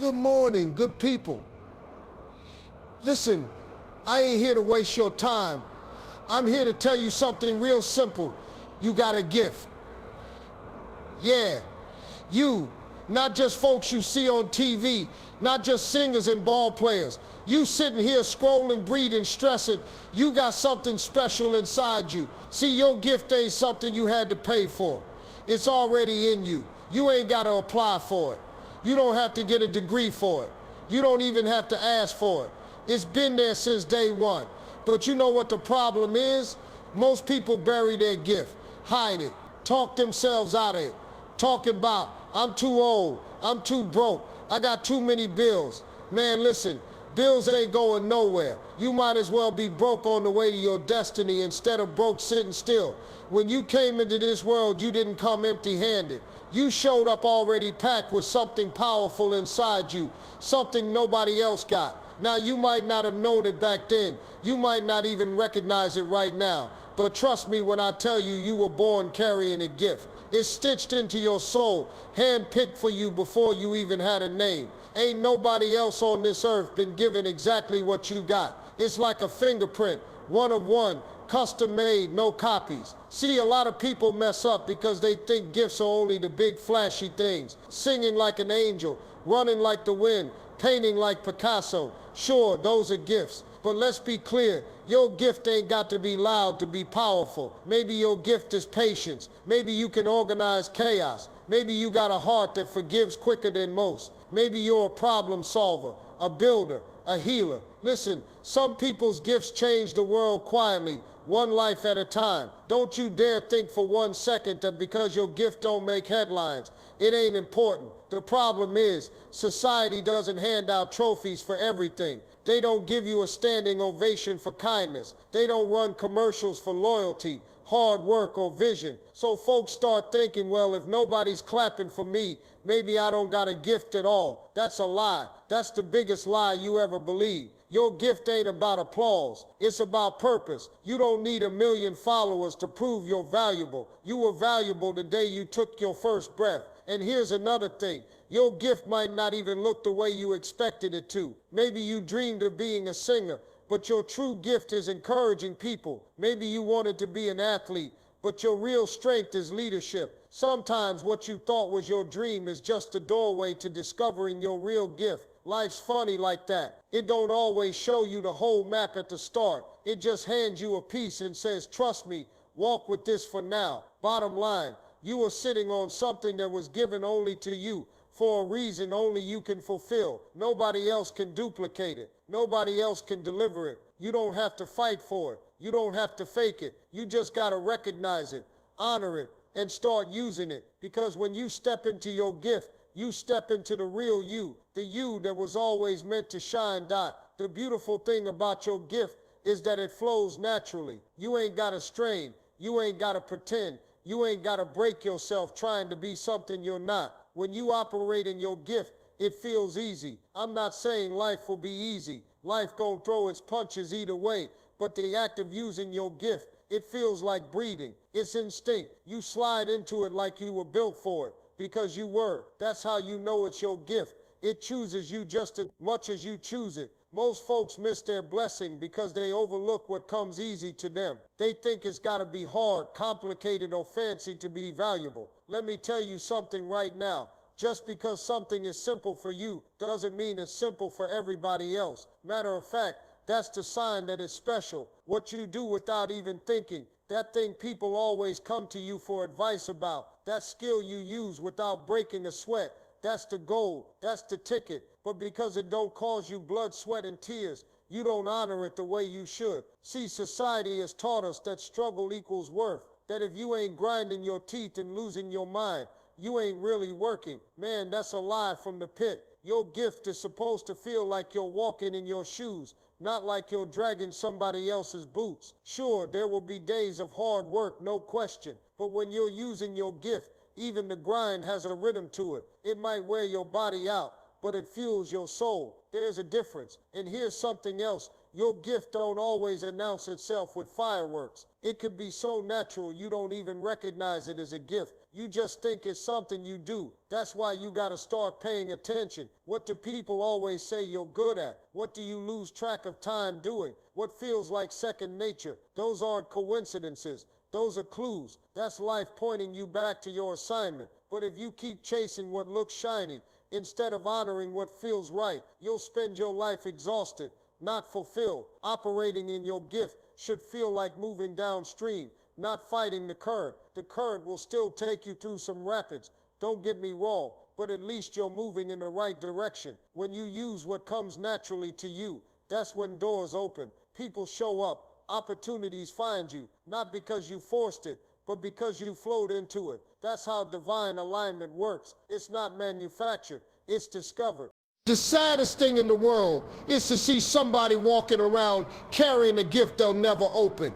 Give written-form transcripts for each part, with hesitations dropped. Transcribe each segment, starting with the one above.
Good morning, good people. Listen, I ain't here to waste your time. I'm here to tell you something real simple. You got a gift. Yeah, you, not just folks you see on TV, not just singers and ball players. You sitting here scrolling, breathing, stressing. You got something special inside you. See, your gift ain't something you had to pay for. It's already in you. You ain't got to apply for it. You don't have to get a degree for it. You don't even have to ask for it. It's been there since day one. But you know what the problem is? Most people bury their gift, hide it, talk themselves out of it. Talking about, I'm too old, I'm too broke, I got too many bills. Man, listen, bills ain't going nowhere. You might as well be broke on the way to your destiny instead of broke sitting still. When you came into this world, you didn't come empty-handed. You showed up already packed with something powerful inside you, something nobody else got. Now, you might not have known it back then. You might not even recognize it right now. But trust me when I tell you, you were born carrying a gift. It's stitched into your soul, handpicked for you before you even had a name. Ain't nobody else on this earth been given exactly what you got. It's like a fingerprint, one of one, custom made, no copies. See, a lot of people mess up because they think gifts are only the big flashy things. Singing like an angel, running like the wind, painting like Picasso. Sure, those are gifts. But let's be clear, your gift ain't got to be loud to be powerful. Maybe your gift is patience. Maybe you can organize chaos. Maybe you got a heart that forgives quicker than most. Maybe you're a problem solver, a builder, a healer. Listen, some people's gifts change the world quietly, one life at a time. Don't you dare think for 1 second that because your gift don't make headlines, it ain't important. The problem is, society doesn't hand out trophies for everything. They don't give you a standing ovation for kindness. They don't run commercials for loyalty, hard work, or vision. So folks start thinking, well, if nobody's clapping for me, maybe I don't got a gift at all. That's a lie. That's the biggest lie you ever believe. Your gift ain't about applause. It's about purpose. You don't need 1 million followers to prove you're valuable. You were valuable the day you took your first breath. And here's another thing. Your gift might not even look the way you expected it to. Maybe you dreamed of being a singer, but your true gift is encouraging people. Maybe you wanted to be an athlete, but your real strength is leadership. Sometimes what you thought was your dream is just a doorway to discovering your real gift. Life's funny like that. It don't always show you the whole map at the start. It just hands you a piece and says, trust me, walk with this for now. Bottom line, you were sitting on something that was given only to you for a reason only you can fulfill. Nobody else can duplicate it. Nobody else can deliver it. You don't have to fight for it. You don't have to fake it. You just got to recognize it, honor it, and start using it. Because when you step into your gift, you step into the real you, the you that was always meant to shine. The beautiful thing about your gift is that it flows naturally. You ain't got to strain. You ain't got to pretend. You ain't got to break yourself trying to be something you're not. When you operate in your gift, it feels easy. I'm not saying life will be easy. Life gonna throw its punches either way. But the act of using your gift, it feels like breathing. It's instinct. You slide into it like you were built for it. Because you were. That's how you know it's your gift. It chooses you just as much as you choose it. Most folks miss their blessing because they overlook what comes easy to them. They think it's got to be hard, complicated, or fancy to be valuable. Let me tell you something right now. Just because something is simple for you doesn't mean it's simple for everybody else. Matter of fact, that's the sign that it's special. What you do without even thinking, that thing people always come to you for advice about, that skill you use without breaking a sweat, that's the goal, that's the ticket. But because it don't cause you blood, sweat, and tears, you don't honor it the way you should. See, society has taught us that struggle equals worth, that if you ain't grinding your teeth and losing your mind, you ain't really working. Man, that's a lie from the pit. Your gift is supposed to feel like you're walking in your shoes, not like you're dragging somebody else's boots. Sure, there will be days of hard work, no question, but when you're using your gift, even the grind has a rhythm to it. It might wear your body out, but it fuels your soul. There's a difference. And here's something else. Your gift don't always announce itself with fireworks. It could be so natural you don't even recognize it as a gift. You just think it's something you do. That's why you gotta start paying attention. What do people always say you're good at? What do you lose track of time doing? What feels like second nature? Those aren't coincidences. Those are clues. That's life pointing you back to your assignment. But if you keep chasing what looks shiny, instead of honoring what feels right, you'll spend your life exhausted, not fulfilled. Operating in your gift should feel like moving downstream, not fighting the current. The current will still take you through some rapids. Don't get me wrong, but at least you're moving in the right direction. When you use what comes naturally to you, that's when doors open, people show up, opportunities find you, not because you forced it, but because you flowed into it. That's how divine alignment works. It's not manufactured, it's discovered. The saddest thing in the world is to see somebody walking around carrying a gift they'll never open.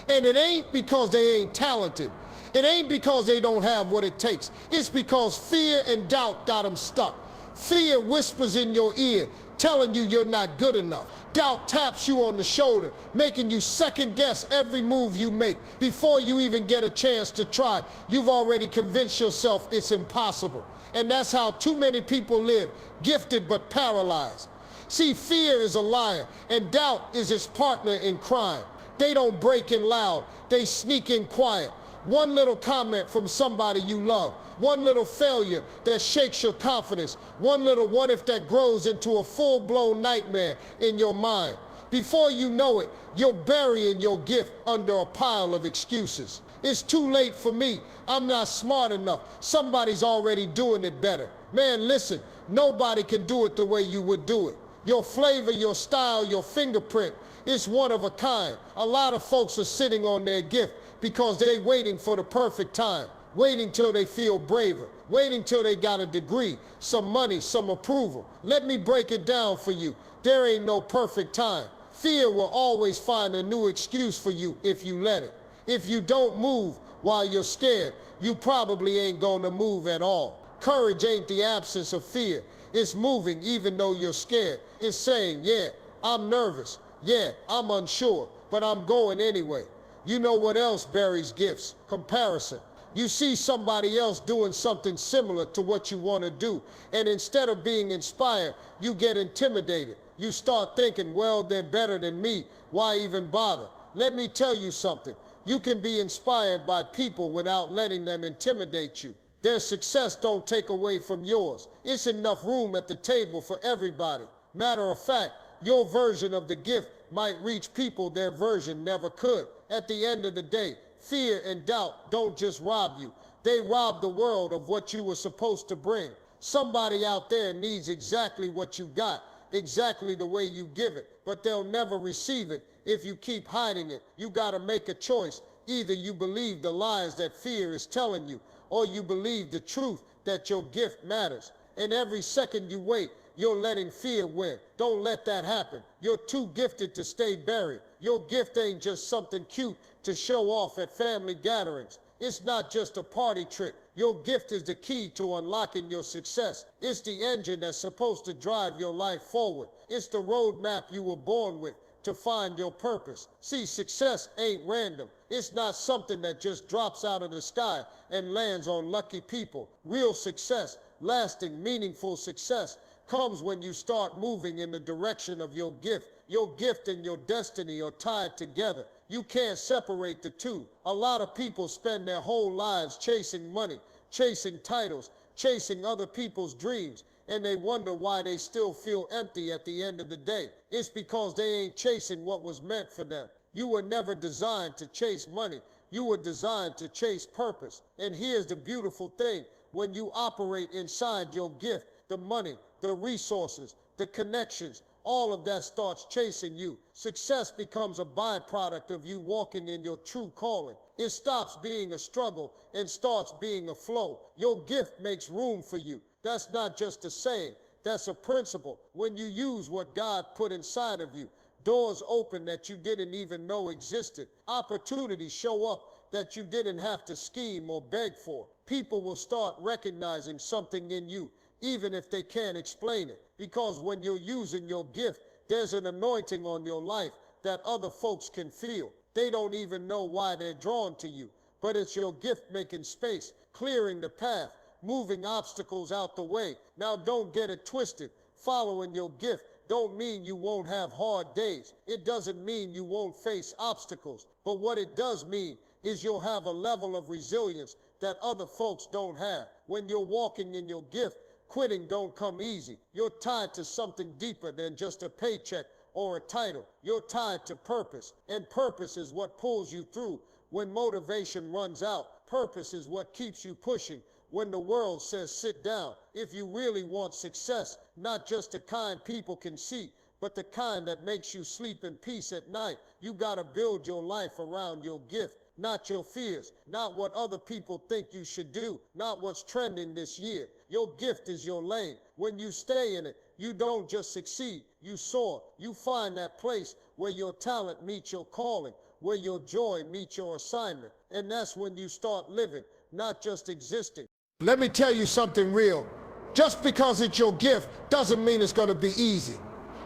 And it ain't because they ain't talented. It ain't because they don't have what it takes. It's because fear and doubt got them stuck. Fear whispers in your ear, telling you you're not good enough. Doubt taps you on the shoulder, making you second guess every move you make. Before you even get a chance to try, you've already convinced yourself it's impossible. And that's how too many people live, gifted but paralyzed. See, fear is a liar, and doubt is his partner in crime. They don't break in loud, they sneak in quiet. One little comment from somebody you love, one little failure that shakes your confidence, one little what if that grows into a full-blown nightmare in your mind. Before you know it, you're burying your gift under a pile of excuses. It's too late for me. I'm not smart enough. Somebody's already doing it better. Man, listen, nobody can do it the way you would do it. Your flavor, your style, your fingerprint is one of a kind. A lot of folks are sitting on their gift because they're waiting for the perfect time, waiting till they feel braver, waiting till they got a degree, some money, some approval. Let me break it down for you. There ain't no perfect time. Fear will always find a new excuse for you if you let it. If you don't move while you're scared, you probably ain't gonna move at all. Courage ain't the absence of fear. It's moving even though you're scared. It's saying, yeah, I'm nervous. Yeah, I'm unsure, but I'm going anyway. You know what else buries gifts? Comparison. You see somebody else doing something similar to what you want to do, and instead of being inspired, you get intimidated. You start thinking, well, they're better than me. Why even bother? Let me tell you something. You can be inspired by people without letting them intimidate you. Their success don't take away from yours. It's enough room at the table for everybody. Matter of fact, your version of the gift might reach people their version never could. At the end of the day, fear and doubt don't just rob you. They rob the world of what you were supposed to bring. Somebody out there needs exactly what you got, exactly the way you give it, but they'll never receive it if you keep hiding it. You gotta make a choice. Either you believe the lies that fear is telling you, or you believe the truth that your gift matters. And every second you wait, you're letting fear win. Don't let that happen. You're too gifted to stay buried. Your gift ain't just something cute to show off at family gatherings. It's not just a party trick. Your gift is the key to unlocking your success. It's the engine that's supposed to drive your life forward. It's the roadmap you were born with to find your purpose. See, success ain't random. It's not something that just drops out of the sky and lands on lucky people. Real success, lasting, meaningful success, comes when you start moving in the direction of your gift. Your gift and your destiny are tied together. You can't separate the two. A lot of people spend their whole lives chasing money, chasing titles, chasing other people's dreams, and they wonder why they still feel empty at the end of the day. It's because they ain't chasing what was meant for them. You were never designed to chase money. You were designed to chase purpose. And here's the beautiful thing. When you operate inside your gift, the money, the resources, the connections, all of that starts chasing you. Success becomes a byproduct of you walking in your true calling. It stops being a struggle and starts being a flow. Your gift makes room for you. That's not just a saying, that's a principle. When you use what God put inside of you, doors open that you didn't even know existed. Opportunities show up that you didn't have to scheme or beg for. People will start recognizing something in you, even if they can't explain it. Because when you're using your gift, there's an anointing on your life that other folks can feel. They don't even know why they're drawn to you. But it's your gift making space, clearing the path, moving obstacles out the way. Now don't get it twisted. Following your gift don't mean you won't have hard days. It doesn't mean you won't face obstacles. But what it does mean is you'll have a level of resilience that other folks don't have. When you're walking in your gift, quitting don't come easy. You're tied to something deeper than just a paycheck or a title. You're tied to purpose, and purpose is what pulls you through. When motivation runs out, purpose is what keeps you pushing. When the world says sit down, if you really want success, not just the kind people can see, but the kind that makes you sleep in peace at night, you gotta build your life around your gift. Not your fears, not what other people think you should do, not what's trending this year. Your gift is your lane. When you stay in it, you don't just succeed, you soar. You find that place where your talent meets your calling, where your joy meets your assignment. And that's when you start living, not just existing. Let me tell you something real. Just because it's your gift doesn't mean it's gonna be easy.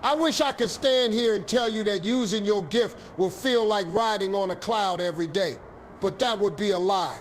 I wish I could stand here and tell you that using your gift will feel like riding on a cloud every day, but that would be a lie.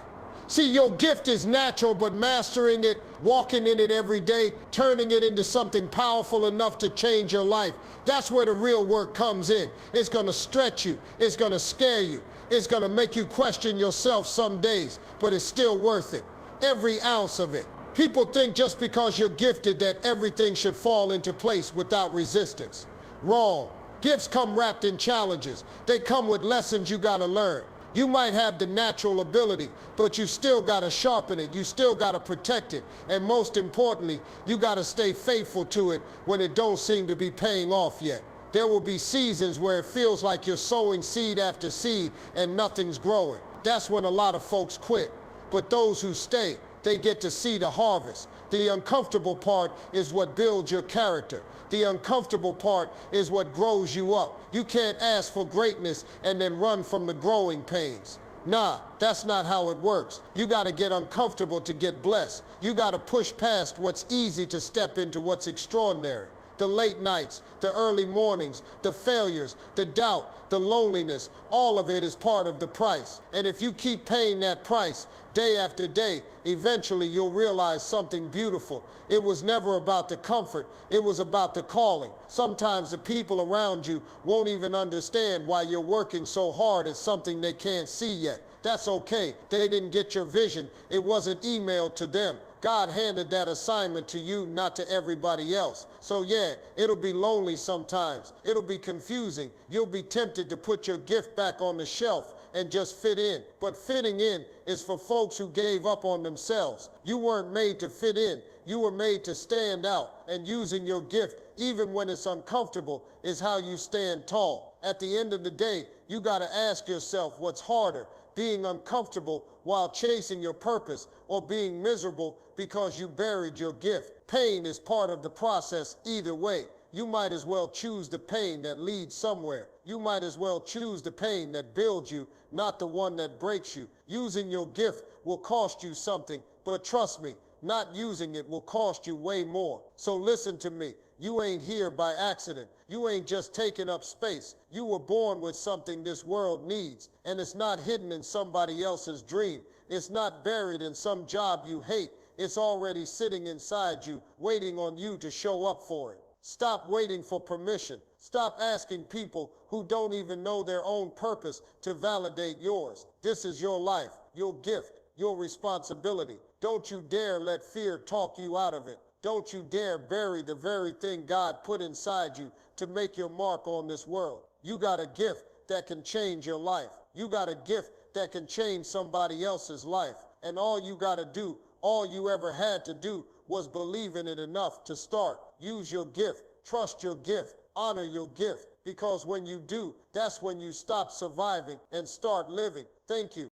See, your gift is natural, but mastering it, walking in it every day, turning it into something powerful enough to change your life, that's where the real work comes in. It's gonna stretch you, it's gonna scare you, it's gonna make you question yourself some days, but it's still worth it, every ounce of it. People think just because you're gifted that everything should fall into place without resistance. Wrong. Gifts come wrapped in challenges. They come with lessons you gotta learn. You might have the natural ability, but you still gotta sharpen it. You still gotta protect it. And most importantly, you gotta stay faithful to it when it don't seem to be paying off yet. There will be seasons where it feels like you're sowing seed after seed and nothing's growing. That's when a lot of folks quit. But those who stay, they get to see the harvest. The uncomfortable part is what builds your character. The uncomfortable part is what grows you up. You can't ask for greatness and then run from the growing pains. Nah, that's not how it works. You gotta get uncomfortable to get blessed. You gotta push past what's easy to step into what's extraordinary. The late nights, the early mornings, the failures, the doubt, the loneliness, all of it is part of the price. And if you keep paying that price day after day, eventually you'll realize something beautiful. It was never about the comfort, it was about the calling. Sometimes the people around you won't even understand why you're working so hard at something they can't see yet. That's okay. They didn't get your vision. It wasn't emailed to them. God handed that assignment to you, not to everybody else. So yeah, it'll be lonely sometimes. It'll be confusing. You'll be tempted to put your gift back on the shelf and just fit in. But fitting in is for folks who gave up on themselves. You weren't made to fit in. You were made to stand out. And using your gift, even when it's uncomfortable, is how you stand tall. At the end of the day, you gotta ask yourself what's harder, being uncomfortable while chasing your purpose, or being miserable because you buried your gift. Pain is part of the process either way. You might as well choose the pain that leads somewhere. You might as well choose the pain that builds you, not the one that breaks you. Using your gift will cost you something, but trust me, not using it will cost you way more. So listen to me. You ain't here by accident. You ain't just taking up space. You were born with something this world needs, and it's not hidden in somebody else's dream. It's not buried in some job you hate. It's already sitting inside you, waiting on you to show up for it. Stop waiting for permission. Stop asking people who don't even know their own purpose to validate yours. This is your life, your gift, your responsibility. Don't you dare let fear talk you out of it. Don't you dare bury the very thing God put inside you to make your mark on this world. You got a gift that can change your life. You got a gift that can change somebody else's life. And all you got to do, all you ever had to do, was believe in it enough to start. Use your gift, trust your gift, honor your gift. Because when you do, that's when you stop surviving and start living. Thank you.